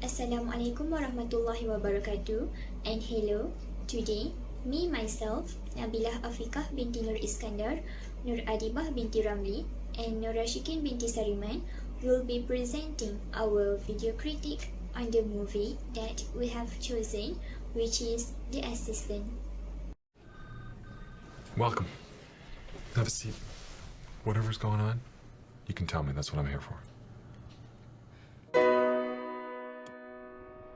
Assalamualaikum warahmatullahi wabarakatuh, and hello. Today, me myself, Nabilah Afiqah binti Nur Iskandar, Nur Adibah binti Ramli, and Nur Rashikin binti Sariman will be presenting our video critique on the movie that we have chosen, which is The Assistant. Welcome. Have a seat. Whatever's going on, you can tell me. That's what I'm here for.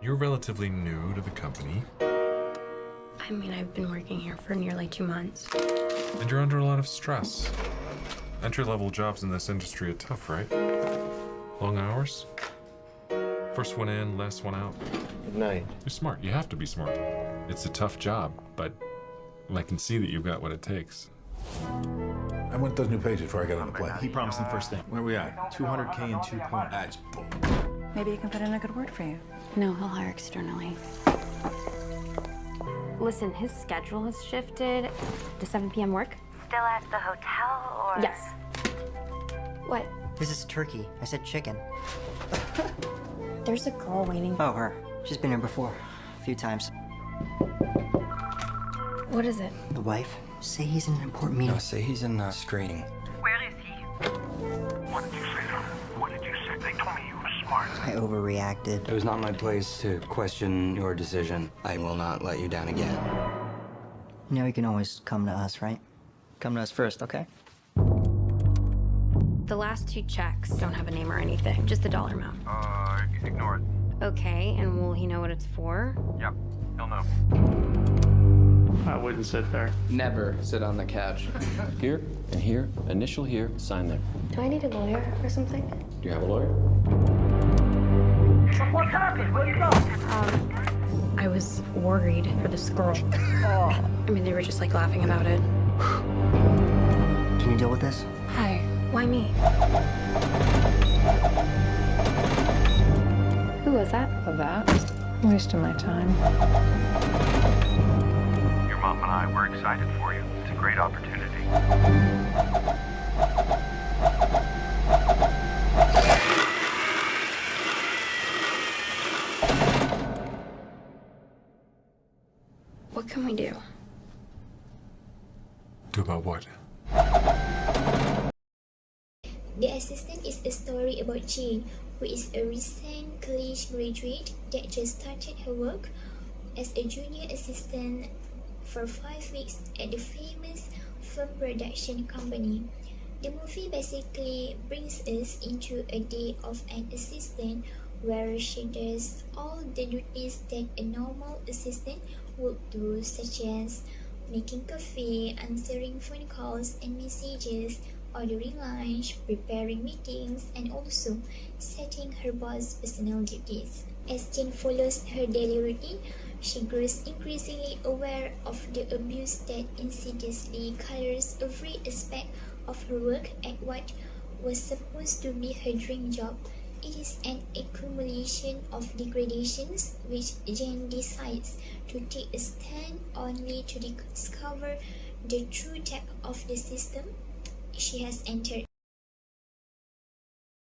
You're relatively new to the company. I mean, I've been working here for nearly 2 months. And you're under a lot of stress. Entry-level jobs in this industry are tough, right? Long hours? First one in, last one out. Good night. You're smart. You have to be smart. It's a tough job, but I can see that you've got what it takes. I want those new pages before I get on the plane. He promised them first thing. Where are we at? 200K in 2 points. That's bull. Maybe you can put in a good word for you. No, he'll hire externally. Listen, his schedule has shifted to 7 p.m. work. Still at the hotel, or? Yes. What? This is turkey. I said chicken. There's a girl waiting. Oh, her. She's been here before. A few times. What is it? The wife. Say he's in an important meeting. No, say he's in screening. Where is he? What did you say to them? What did you say? They told me you were smart. I overreacted. It was not my place to question your decision. I will not let you down again. You know you can always come to us, right? Come to us first, okay? The last 2 checks don't have a name or anything, just the dollar amount. Ignore it. Okay, and will he know what it's for? Yep, he'll know. I wouldn't sit there. Never sit on the couch. Here and here, initial here, sign there. Do I need a lawyer or something? Do you have a lawyer? What happened? Where you go? I was worried for this girl. I mean, they were just like laughing about it. Can you deal with this? Hi, why me? Who was that? That? Wasting my time. Your mom and I were excited for you. It's a great opportunity. What can we do? Do about what? The Assistant is a story about Jane, who is a recent college graduate that just started her work as a junior assistant for 5 weeks at the famous film production company. The movie basically brings us into a day of an assistant where she does all the duties that a normal assistant would do, such as making coffee, answering phone calls and messages, ordering lunch, preparing meetings, and also setting her boss' personal duties. As Jane follows her daily routine, she grows increasingly aware of the abuse that insidiously colors every aspect of her work at what was supposed to be her dream job. It is an accumulation of degradations which Jane decides to take a stand only to discover the true depth of the system she has entered.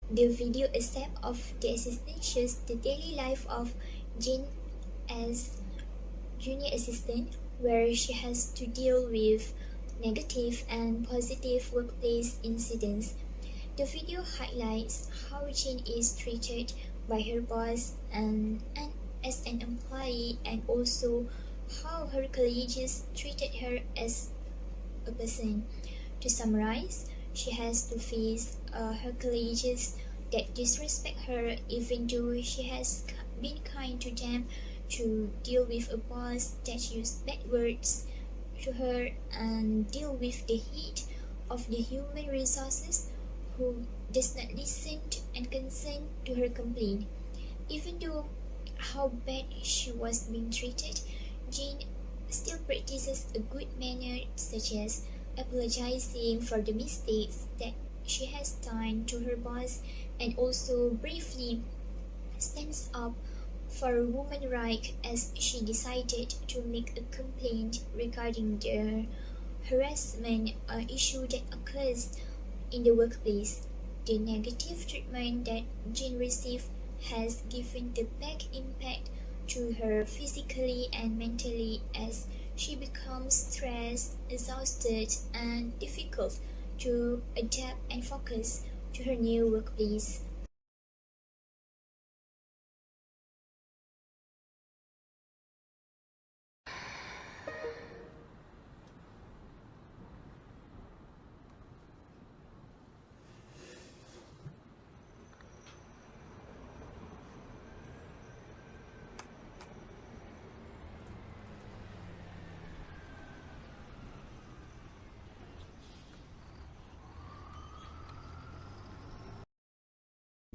The video excerpt of The Assistant shows the daily life of Jane as junior assistant, where she has to deal with negative and positive workplace incidents. The video highlights how Jane is treated by her boss and as an employee, and also how her colleagues treated her as a person. To summarize, she has to face her colleagues that disrespect her even though she has been kind to them, to deal with a boss that used bad words to her, and deal with the heat of the human resources who does not listen and consent to her complaint. Even though how bad she was being treated, Jane still practices a good manner, such as apologizing for the mistakes that she has done to her boss, and also bravely stands up for women's rights as she decided to make a complaint regarding the harassment issue that occurs in the workplace. The negative treatment that Jane received has given the back impact to her physically and mentally as she becomes stressed, exhausted, and difficult to adapt and focus to her new workplace.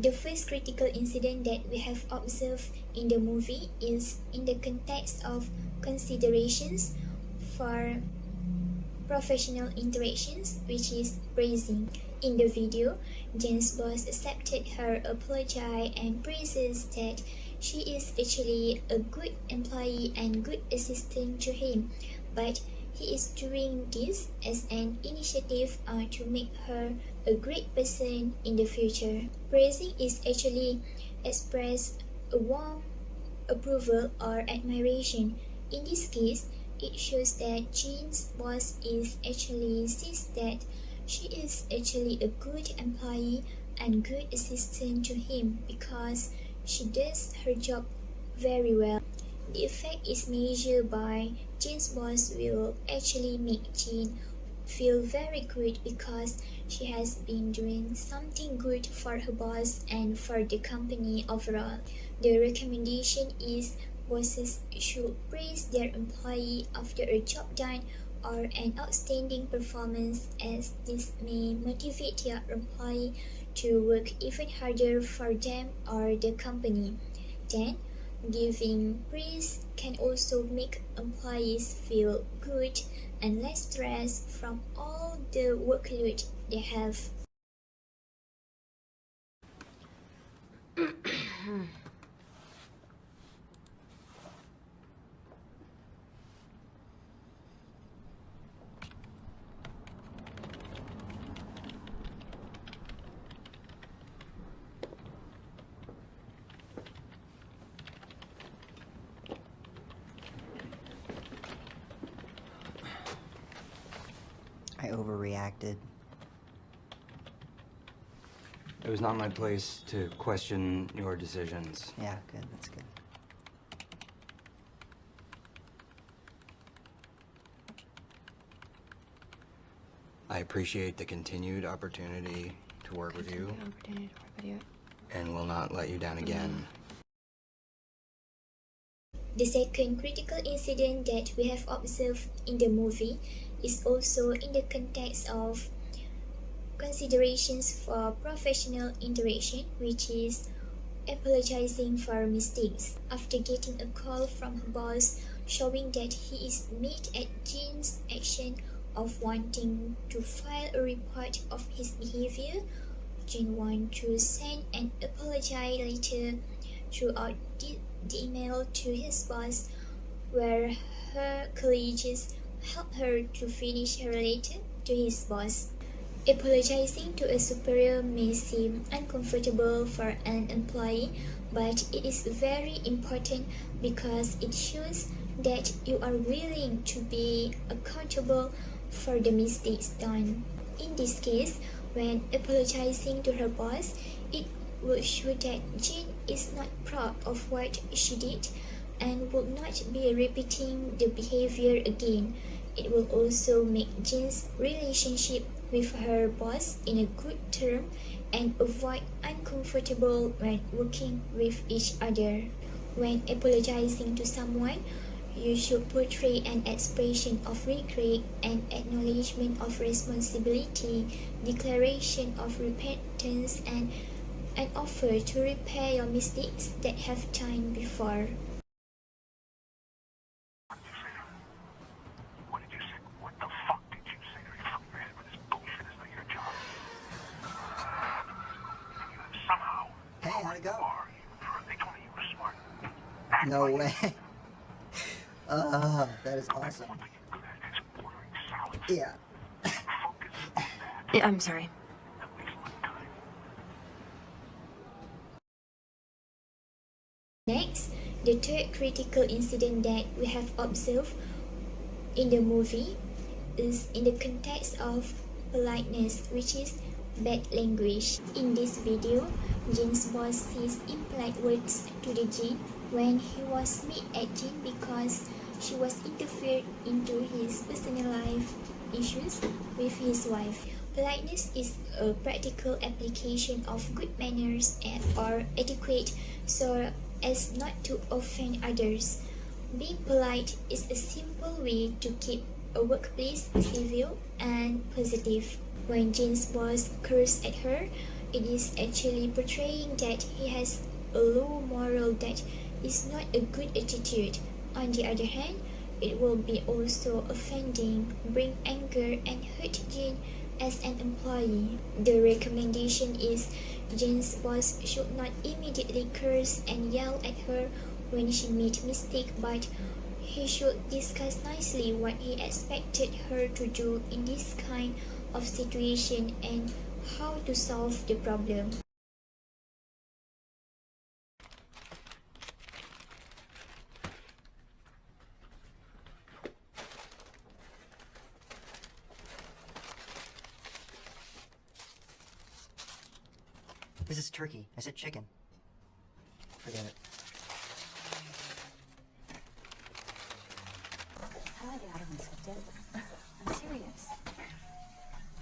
The first critical incident that we have observed in the movie is in the context of considerations for professional interactions, which is praising. In the video, Jen's boss accepted her apology and praises that she is actually a good employee and good assistant to him, but he is doing this as an initiative to make her a great person in the future. Praising is actually express a warm approval or admiration. In this case, it shows that Jean's boss is actually sees that she is actually a good employee and good assistant to him because she does her job very well. The effect is measured by Jean's boss will actually make Jean feel very good because she has been doing something good for her boss and for the company overall. The recommendation is bosses should praise their employee after a job done or an outstanding performance, as this may motivate their employee to work even harder for them or the company. Then, giving praise can also make employees feel good and less stressed from all the workload they have. I overreacted. It was not my place to question your decisions. Yeah, good, that's good. I appreciate the continued opportunity to work with you and will not let you down again. The second critical incident that we have observed in the movie is also in the context of considerations for professional interaction, which is apologizing for mistakes. After getting a call from her boss showing that he is mad at Jean's action of wanting to file a report of his behavior, Jean wants to send an apology letter throughout the email to his boss, where her colleagues help her to finish her letter to his boss. Apologizing to a superior may seem uncomfortable for an employee, but it is very important because it shows that you are willing to be accountable for the mistakes done. In this case, when apologizing to her boss, it will show that Jean is not proud of what she did and will not be repeating the behavior again. It will also make Jean's relationship with her boss in a good term and avoid uncomfortable when working with each other. When apologizing to someone, you should portray an expression of regret and acknowledgement of responsibility, declaration of repentance, and an offer to repair your mistakes that have done before. What did you say? What the fuck did you say? Are you fucking your head with this bullshit? Is not your job. Somehow. Hey, how'd it go? They told me you were smart. No way. That is awesome. Yeah. I'm sorry. Next, the third critical incident that we have observed in the movie is in the context of politeness, which is bad language. In this video, Jin's boss says impolite words to the Jin when he was mad at Jin because she was interfered into his personal life issues with his wife. Politeness is a practical application of good manners or etiquette so as not to offend others. Being polite is a simple way to keep a workplace civil and positive. When Jin's boss curses at her, it is actually portraying that he has a low moral that is not a good attitude. On the other hand, it will be also offending, bring anger and hurt Jin as an employee. The recommendation is Jin's boss should not immediately curse and yell at her when she made mistake, but he should discuss nicely what he expected her to do in this kind of situation and how to solve the problem. This is turkey. I said chicken. Forget it. How do I get out of this? I'm serious.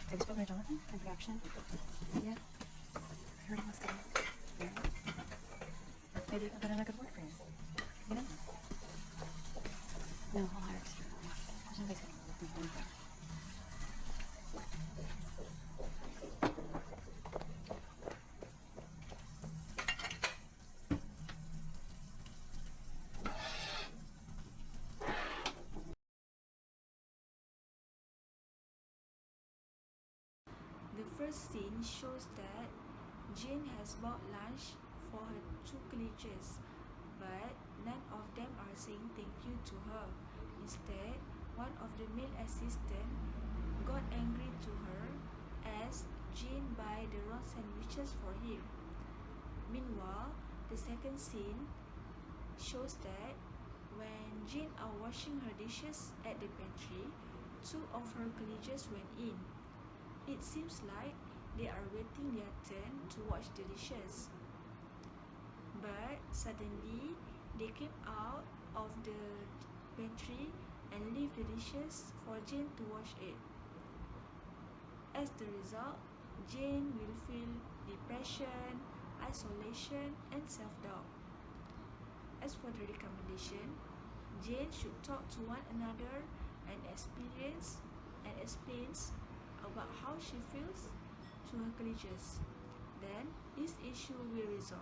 Have you spoken to Jonathan in production? Yeah. I heard he wants to go. Yeah. Maybe he can put in a good word for you. You know? No, I'll hire external. There's nobody's gonna work with me. The first scene shows that Jane has bought lunch for her two colleagues, but none of them are saying thank you to her. Instead, one of the male assistants got angry to her as Jane buy the wrong sandwiches for him. Meanwhile, the second scene shows that when Jane are washing her dishes at the pantry, two of her colleagues went in. It seems like they are waiting their turn to wash the dishes. But suddenly, they came out of the pantry and leave the dishes for Jane to wash it. As the result, Jane will feel depression, isolation, and self-doubt. As for the recommendation, Jane should talk to one another and explains about how she feels to her colleagues. Then, this issue will resolve.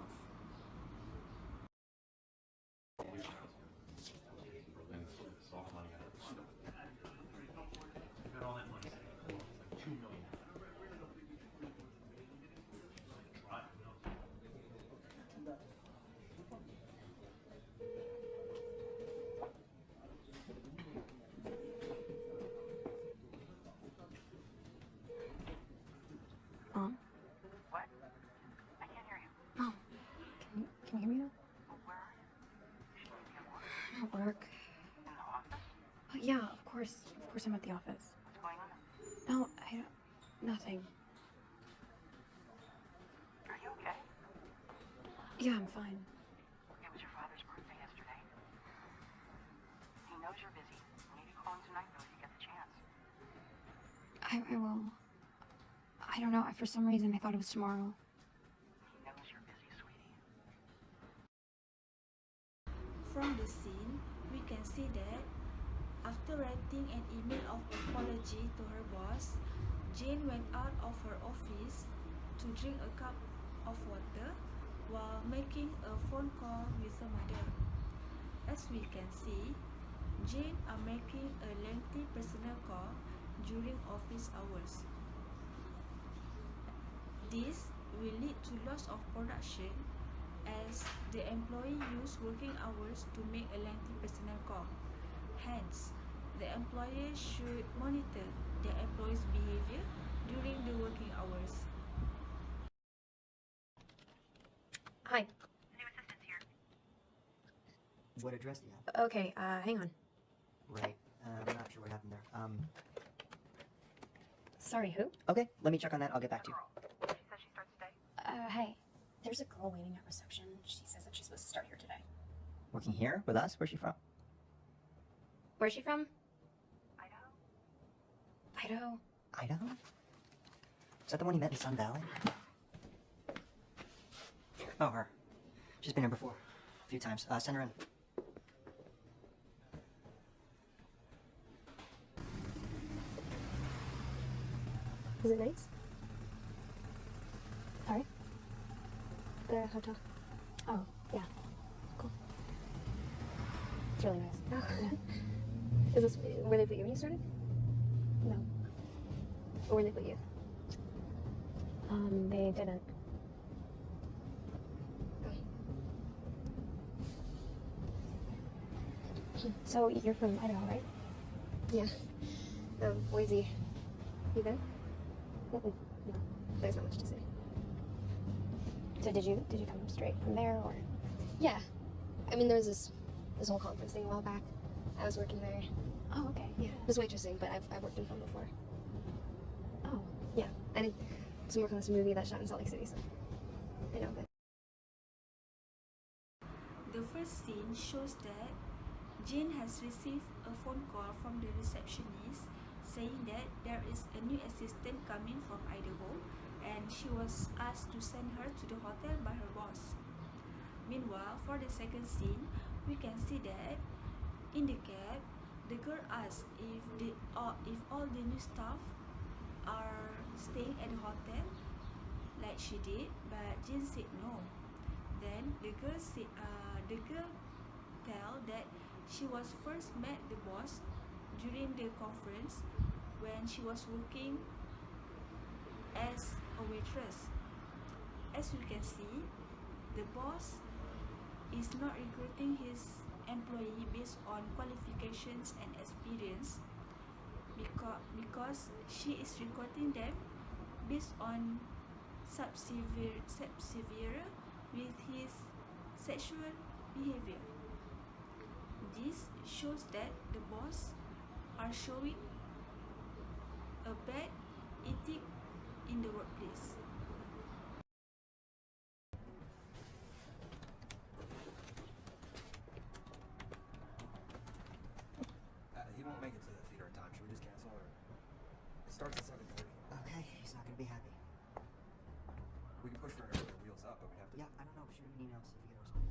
Mom? What? I can't hear you. Mom, can you hear me now? Where are you? You should be at work. I'm at work. In the office? Yeah, of course I'm at the office. What's going on? No, nothing. Are you okay? Yeah, I'm fine. It was your father's birthday yesterday. He knows you're busy. Maybe call him tonight though if you get the chance. I will. I don't know. For some reason, I thought it was tomorrow. He knows you're busy, sweetie. From the scene, we can see that after writing an email of apology to her boss, Jane went out of her office to drink a cup of water while making a phone call with her mother. As we can see, Jane are making a lengthy personal call during office hours. This will lead to loss of production as the employee use working hours to make a lengthy personal call. Hence, the employer should monitor their employees' behavior during the working hours. Hi. New assistant's here. What address do you have? Okay, hang on. Right. I'm not sure what happened there. Sorry, who? Okay, let me check on that. I'll get back to you. She said she starts today. Hey. There's a girl waiting at reception. She says that she's supposed to start here today. Working here with us? Where's she from? Where's she from? Idaho. Idaho. Idaho? Is that the one you met in Sun Valley? Oh, her. She's been here before. A few times. Send her in. Is it nice? Sorry? The hotel. Oh, yeah. Cool. It's really nice. Oh. Is this where they put you when you started? No. Or where they put you? They didn't. So you're from Idaho, right? Yeah. Boise. You been? No. There's not much to say. So did you come straight from there, or? Yeah. I mean, there was this whole conference thing a while back. I was working there. Oh, okay. Yeah. It was waitressing, but I've worked in film before. Oh. Yeah. I did some work on this movie that shot in Salt Lake City, so I know, but. The first scene shows that Jane has received a phone call from the receptionist saying that there is a new assistant coming from Idaho, and she was asked to send her to the hotel by her boss. Meanwhile, for the second scene, we can see that in the cab, the girl asks if all the new staff are staying at the hotel like she did, but Jane said no. Then the girl tell that she was first met the boss during the conference when she was working as a waitress. As you can see, the boss is not recruiting his employee based on qualifications and experience, because she is recruiting them based on subservience with his sexual behavior. This shows that the boss are showing a bad ethic in the workplace. He won't make it to the theater in time. Should we just cancel, or it starts at 7:30? Okay, he's not gonna be happy. We can push for an earlier wheels up, but we have to. Yeah, I don't know. Shoot him an email, see if we get a response.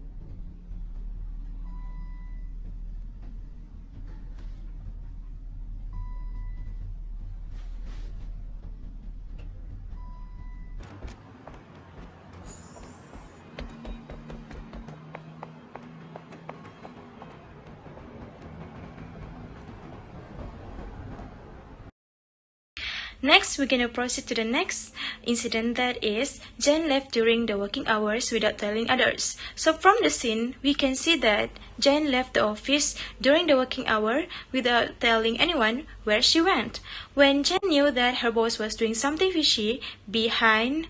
Next, we're gonna proceed to the next incident, that is, Jane left during the working hours without telling others. So from the scene, we can see that Jane left the office during the working hour without telling anyone where she went. When Jane knew that her boss was doing something fishy behind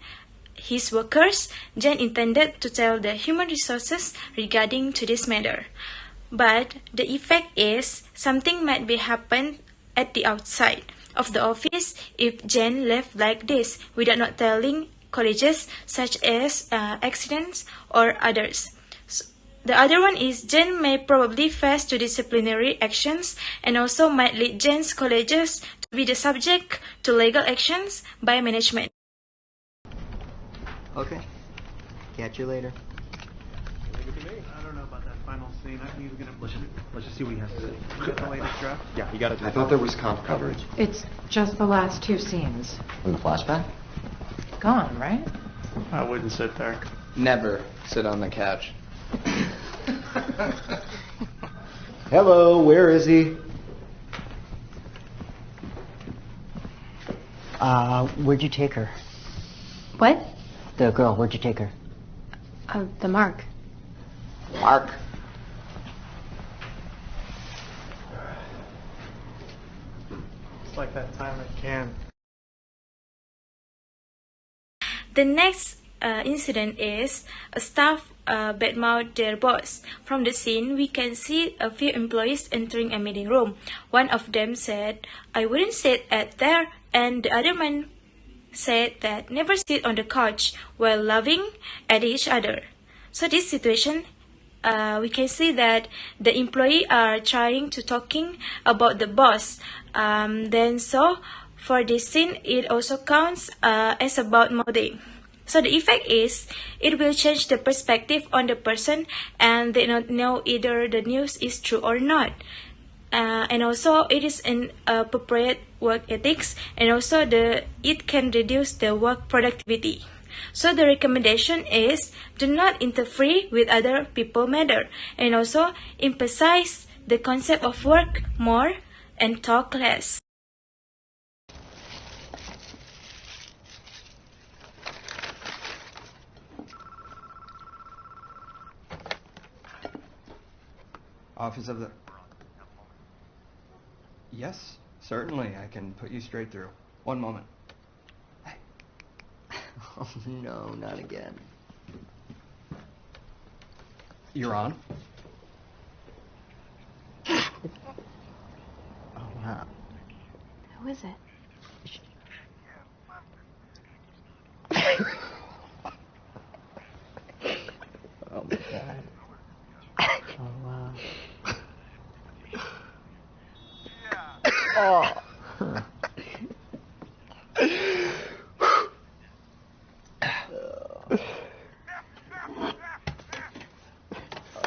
his workers, Jane intended to tell the human resources regarding to this matter. But the effect is something might be happened at the outside of the office if Jane left like this without not telling colleagues, such as accidents or others. So, the other one is Jane may probably face to disciplinary actions and also might lead Jane's colleagues to be the subject to legal actions by management. Okay. Catch you later. I don't know about that final scene. I think he's gonna. Let's just see what he has to say. You got the latest draft? Yeah, you got it. I thought there was comp coverage. It's just the last two scenes. In the flashback? Gone, right? I wouldn't sit there. Never sit on the couch. Hello, where is he? Where'd you take her? What? The girl, where'd you take her? The mark. Mark. It's like that time at Cannes. The next incident is a staff badmouth their boss. From the scene, we can see a few employees entering a meeting room. One of them said, "I wouldn't sit at there," and the other man said that never sit on the couch while laughing at each other. So this situation, we can see that the employee are trying to talking about the boss. So for this scene, it also counts as about mouthing. So the effect is, it will change the perspective on the person, and they don't know either the news is true or not. And also it is inappropriate work ethics, and also it can reduce the work productivity. So the recommendation is, do not interfere with other people matter, and also emphasize the concept of work more and talk less. Office of the... Yes, certainly. I can put you straight through. One moment. Oh, no, not again. You're on? Oh, wow. Who is it? Oh, my God. Oh, wow. Oh.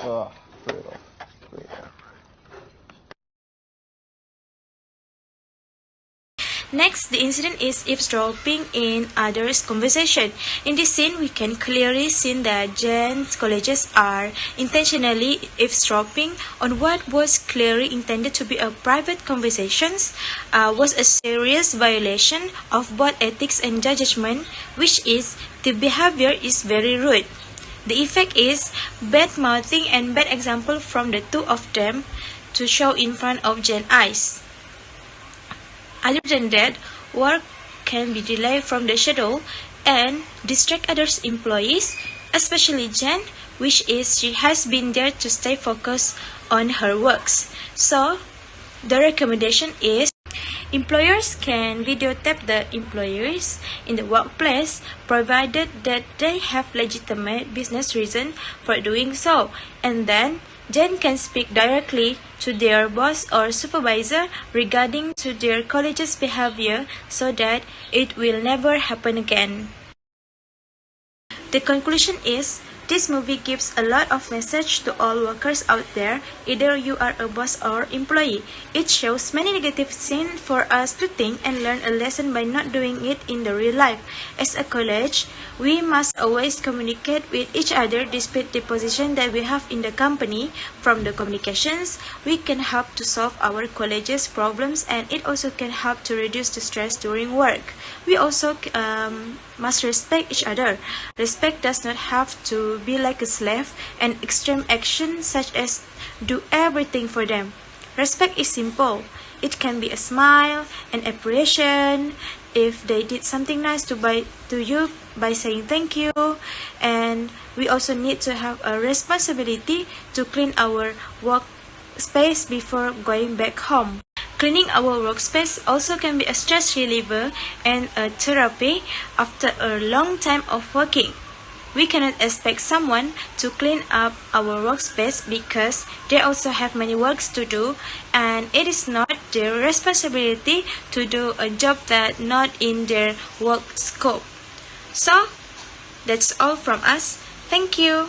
Oh, brutal. Next, the incident is eavesdropping in others' conversation. In this scene, we can clearly see that Jen's colleagues are intentionally eavesdropping on what was clearly intended to be a private conversation, was a serious violation of both ethics and judgment, which is the behavior is very rude. The effect is bad mouthing and bad example from the two of them to show in front of Jen's eyes. Other than that, work can be delayed from the schedule and distract other employees, especially Jen, which is she has been there to stay focused on her works. So, the recommendation is, employers can videotape the employees in the workplace, provided that they have legitimate business reason for doing so, and then Jen can speak directly to their boss or supervisor regarding to their colleague's behavior, so that it will never happen again. The conclusion is, this movie gives a lot of message to all workers out there, either you are a boss or employee. It shows many negative scenes for us to think and learn a lesson by not doing it in the real life. As a college, we must always communicate with each other despite the position that we have in the company. From the communications, we can help to solve our college's problems, and it also can help to reduce the stress during work. We also must respect each other. Respect does not have to be like a slave and extreme action such as do everything for them. Respect is simple. It can be a smile, an appreciation, if they did something nice to you by saying thank you. And we also need to have a responsibility to clean our workspace before going back home. Cleaning our workspace also can be a stress reliever and a therapy after a long time of working. We cannot expect someone to clean up our workspace because they also have many works to do, and it is not their responsibility to do a job that not in their work scope. So, that's all from us. Thank you.